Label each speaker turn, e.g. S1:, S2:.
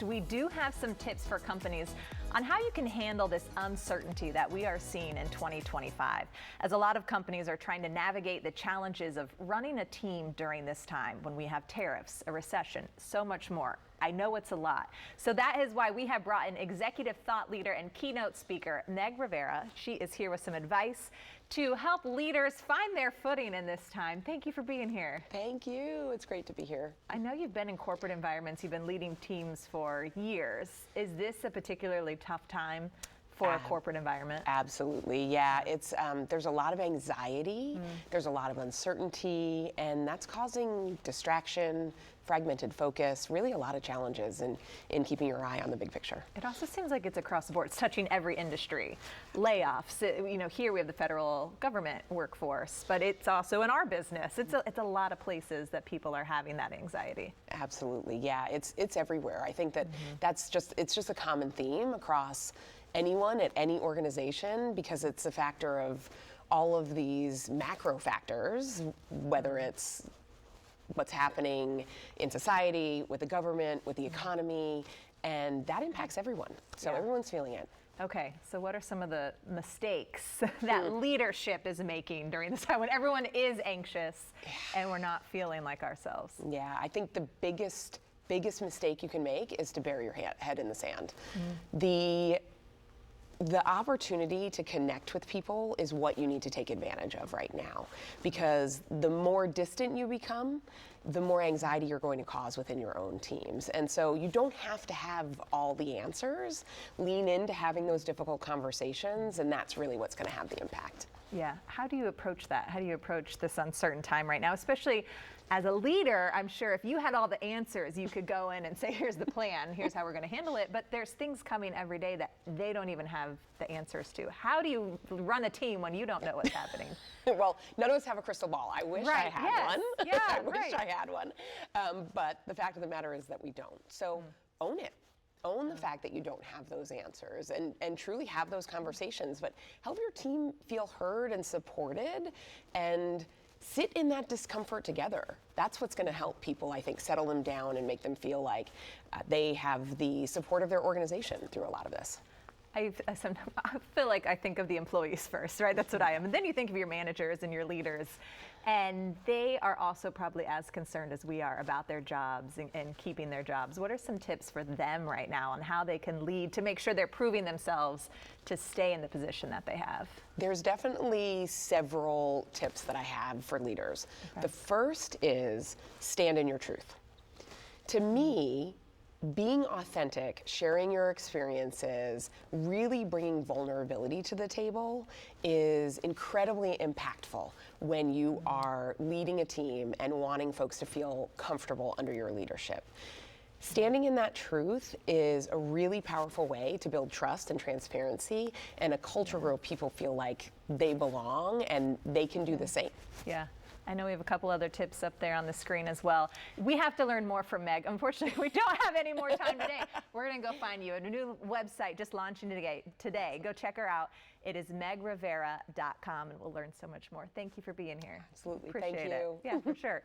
S1: We do have some tips for companies on how you can handle this uncertainty that we are seeing in 2025, as a lot of companies are trying to navigate the challenges of running a team during this time when we have tariffs, a recession, so much more. I know it's a lot. So that is why we have brought in executive thought leader and keynote speaker, Meg Rivera. She is here with some advice to help leaders find their footing in this time. Thank you for being here.
S2: Thank you. It's great to be here.
S1: I know you've been in corporate environments. You've been leading teams for years. Is this a particularly tough time for a corporate environment?
S2: Absolutely, yeah. It's there's a lot of anxiety, there's a lot of uncertainty, and that's causing distraction, fragmented focus, really a lot of challenges in keeping your eye on the big picture.
S1: It also seems like it's across the board. It's touching every industry. Layoffs, here we have the federal government workforce, but it's also in our business. It's a lot of places that people are having that anxiety.
S2: Absolutely, yeah. It's everywhere. I think that it's just a common theme across anyone at any organization, because it's a factor of all of these macro factors, whether it's what's happening in society, with the government, with the economy, and that impacts everyone. So everyone's feeling it.
S1: Okay, so what are some of the mistakes that leadership is making during this time when everyone is anxious and we're not feeling like ourselves?
S2: Yeah, I think the biggest mistake you can make is to bury your head in the sand. The opportunity to connect with people is what you need to take advantage of right now, because the more distant you become, the more anxiety you're going to cause within your own teams. And so you don't have to have all the answers. Lean into having those difficult conversations, and that's really what's going to have the impact.
S1: Yeah. How do you approach that? How do you approach this uncertain time right now? Especially as a leader, I'm sure if you had all the answers, you could go in and say, here's the plan, here's how we're going to handle it. But there's things coming every day that they don't even have the answers to. How do you run a team when you don't know what's happening?
S2: Well, none of us have a crystal ball. I wish I had one.
S1: Yeah,
S2: I wish I had one. But the fact of the matter is that we don't. So own it. Own the fact that you don't have those answers, and truly have those conversations, but help your team feel heard and supported, and sit in that discomfort together. That's what's going to help people, I think, settle them down and make them feel like they have the support of their organization through a lot of this.
S1: I feel like I think of the employees first, right? That's what I am. And then you think of your managers and your leaders, and they are also probably as concerned as we are about their jobs and keeping their jobs. What are some tips for them right now on how they can lead to make sure they're proving themselves to stay in the position that they have? There's
S2: definitely several tips that I have for leaders. Okay. The first is stand in your truth. To me, being authentic, sharing your experiences, really bringing vulnerability to the table is incredibly impactful when you are leading a team and wanting folks to feel comfortable under your leadership. Standing in that truth is a really powerful way to build trust and transparency, and a culture where people feel like they belong and they can do the same.
S1: Yeah. I know we have a couple other tips up there on the screen as well. We have to learn more from Meg. Unfortunately, we don't have any more time today. We're going to go find you a new website just launching today. Go check her out. It is megrivera.com, and we'll learn so much more. Thank you for being here.
S2: Absolutely.
S1: Appreciate
S2: Thank you.
S1: Yeah, for sure.